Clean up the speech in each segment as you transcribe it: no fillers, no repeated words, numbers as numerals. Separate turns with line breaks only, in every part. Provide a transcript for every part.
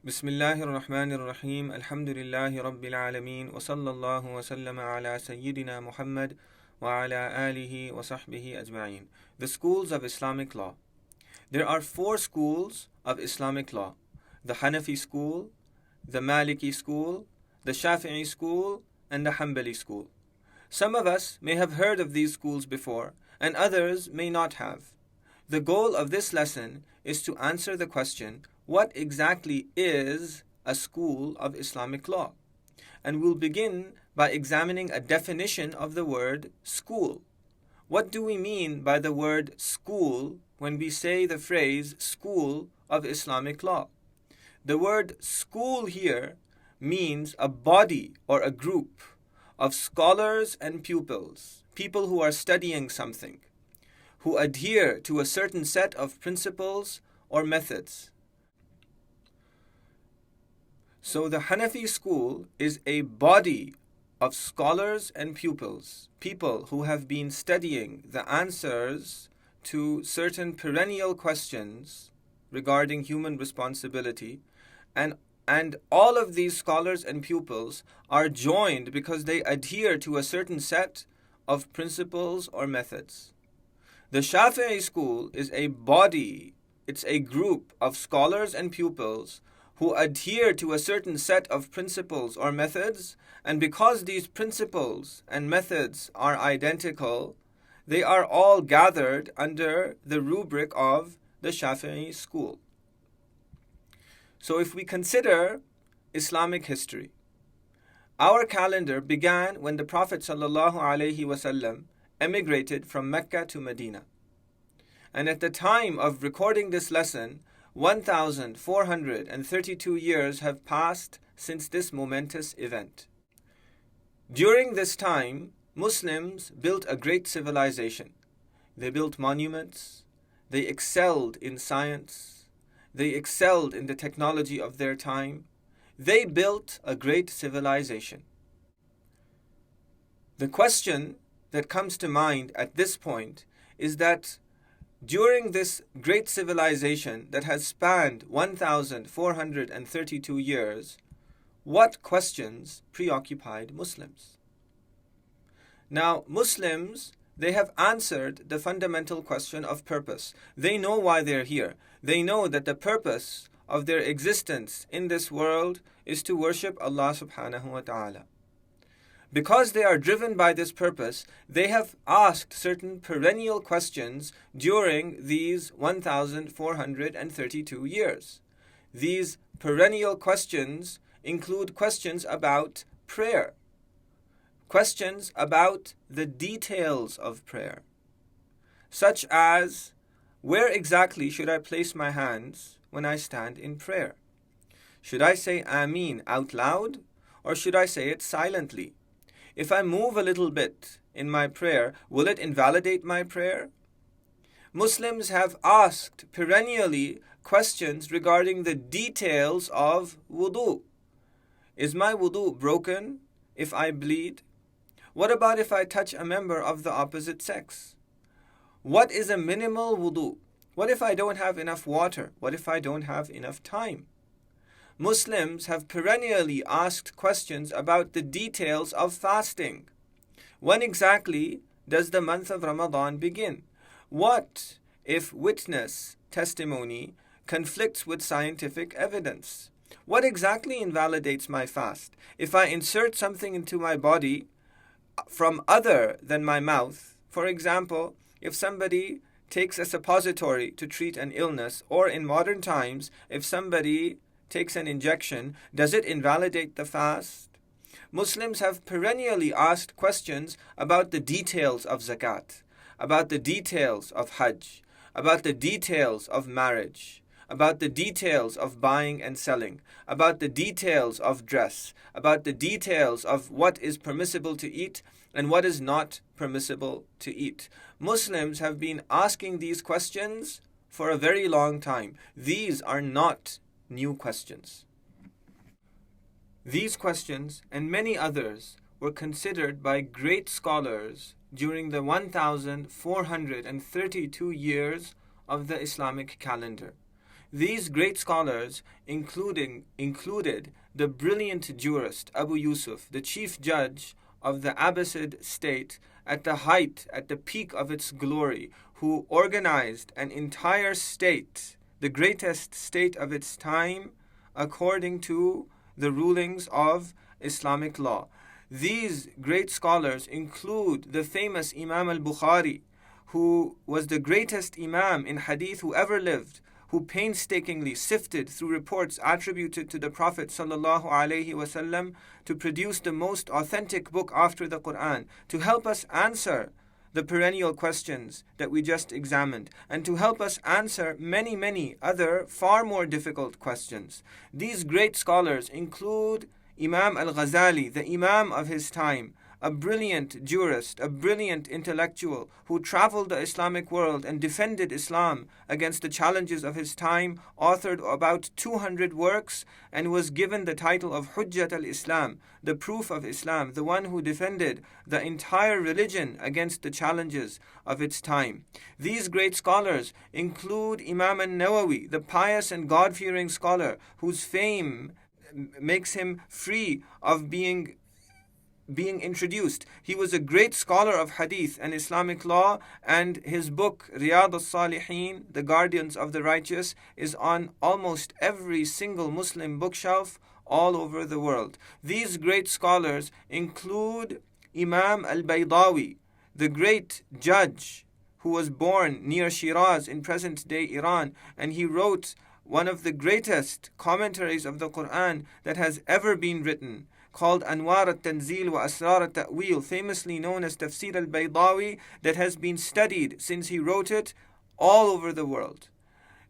Bismillahir Rahmanir Rahim. Alhamdulillahi Rabbil Alameen. Wa sallallahu wa sallama ala Sayyidina Muhammad wa ala alihi wa sahbihi ajma'in. The schools of Islamic law. There are four schools of Islamic law: the Hanafi school, the Maliki school, the Shafi'i school, and the Hanbali school. Some of us may have heard of these schools before, and others may not have. The goal of this lesson is to answer the question, what exactly is a school of Islamic law? And we'll begin by examining a definition of the word school. What do we mean by the word school when we say the phrase school of Islamic law? The word school here means a body or a group of scholars and pupils, people who are studying something, who adhere to a certain set of principles or methods. So the Hanafi school is a body of scholars and pupils, people who have been studying the answers to certain perennial questions regarding human responsibility, and all of these scholars and pupils are joined because they adhere to a certain set of principles or methods. The Shafi'i school is a body, it's a group of scholars and pupils who adhere to a certain set of principles or methods, and because these principles and methods are identical, they are all gathered under the rubric of the Shafi'i school. So if we consider Islamic history, our calendar began when the Prophet ﷺ emigrated from Mecca to Medina. And at the time of recording this lesson, 1,432 years have passed since this momentous event. During this time, Muslims built a great civilization. They built monuments, they excelled in science, they excelled in the technology of their time. They built a great civilization. The question that comes to mind at this point is that during this great civilization that has spanned 1,432 years, what questions preoccupied Muslims? Now, Muslims, they have answered the fundamental question of purpose. They know why they're here. They know that the purpose of their existence in this world is to worship Allah subhanahu wa ta'ala. Because they are driven by this purpose, they have asked certain perennial questions during these 1,432 years. These perennial questions include questions about prayer, questions about the details of prayer, such as, where exactly should I place my hands when I stand in prayer? Should I say Ameen out loud, or should I say it silently? If I move a little bit in my prayer, will it invalidate my prayer? Muslims have asked perennially questions regarding the details of wudu. Is my wudu broken if I bleed? What about if I touch a member of the opposite sex? What is a minimal wudu? What if I don't have enough water? What if I don't have enough time? Muslims have perennially asked questions about the details of fasting. When exactly does the month of Ramadan begin? What if witness testimony conflicts with scientific evidence? What exactly invalidates my fast? If I insert something into my body from other than my mouth, for example, if somebody takes a suppository to treat an illness, or in modern times, if somebody takes an injection, does it invalidate the fast? Muslims have perennially asked questions about the details of zakat, about the details of hajj, about the details of marriage, about the details of buying and selling, about the details of dress, about the details of what is permissible to eat and what is not permissible to eat. Muslims have been asking these questions for a very long time. These are not new questions. These questions and many others were considered by great scholars during the 1,432 years of the Islamic calendar. These great scholars included the brilliant jurist Abu Yusuf, the chief judge of the Abbasid state at the peak of its glory, who organized an entire state, the greatest state of its time, according to the rulings of Islamic law. These great scholars include the famous Imam al-Bukhari, who was the greatest Imam in Hadith who ever lived, who painstakingly sifted through reports attributed to the Prophet ﷺ to produce the most authentic book after the Quran, to help us answer the perennial questions that we just examined, and to help us answer many, many other far more difficult questions. These great scholars include Imam al-Ghazali, the Imam of his time, a brilliant jurist, a brilliant intellectual who traveled the Islamic world and defended Islam against the challenges of his time, authored about 200 works, and was given the title of Hujjat al-Islam, the proof of Islam, the one who defended the entire religion against the challenges of its time. These great scholars include Imam al-Nawawi, the pious and God-fearing scholar whose fame makes him free of being introduced. He was a great scholar of hadith and Islamic law, and his book Riyadh al-Salihin, The Guardians of the Righteous, is on almost every single Muslim bookshelf all over the world. These great scholars include Imam al-Baydawi, the great judge who was born near Shiraz in present-day Iran, and he wrote one of the greatest commentaries of the Quran that has ever been written, called Anwar al-Tanzil wa Asrar al-Ta'wil, famously known as Tafsir al-Baydawi, that has been studied since he wrote it all over the world.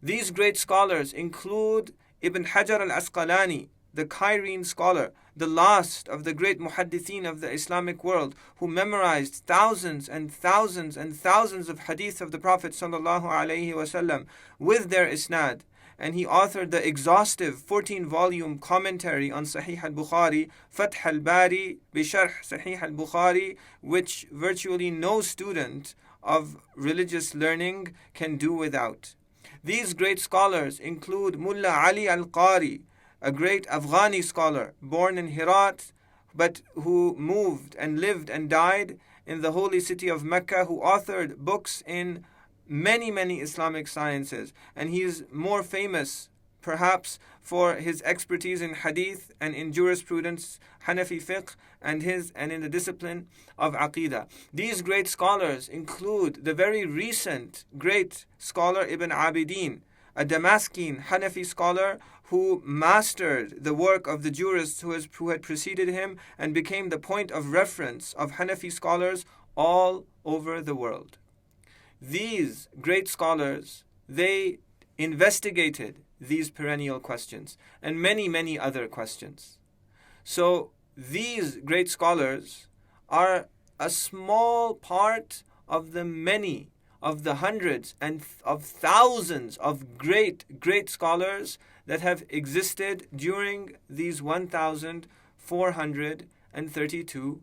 These great scholars include Ibn Hajar al-Asqalani, the Cairene scholar, the last of the great muhaddithin of the Islamic world, who memorized thousands and thousands and thousands of hadith of the Prophet ﷺ with their isnad. And he authored the exhaustive 14-volume commentary on Sahih al-Bukhari, Fath al-Bari Bisharh Sahih al-Bukhari, which virtually no student of religious learning can do without. These great scholars include Mullah Ali al-Qari, a great Afghani scholar born in Herat, but who moved and lived and died in the holy city of Mecca, who authored books in many, many Islamic sciences, and he is more famous perhaps for his expertise in hadith and in jurisprudence, Hanafi fiqh, and in the discipline of aqidah. These great scholars include the very recent great scholar Ibn Abidin, a Damascene Hanafi scholar who mastered the work of the jurists who had preceded him and became the point of reference of Hanafi scholars all over the world. These great scholars, they investigated these perennial questions and many, many other questions. So these great scholars are a small part of the many, of the hundreds and of thousands of great, great scholars that have existed during these 1,432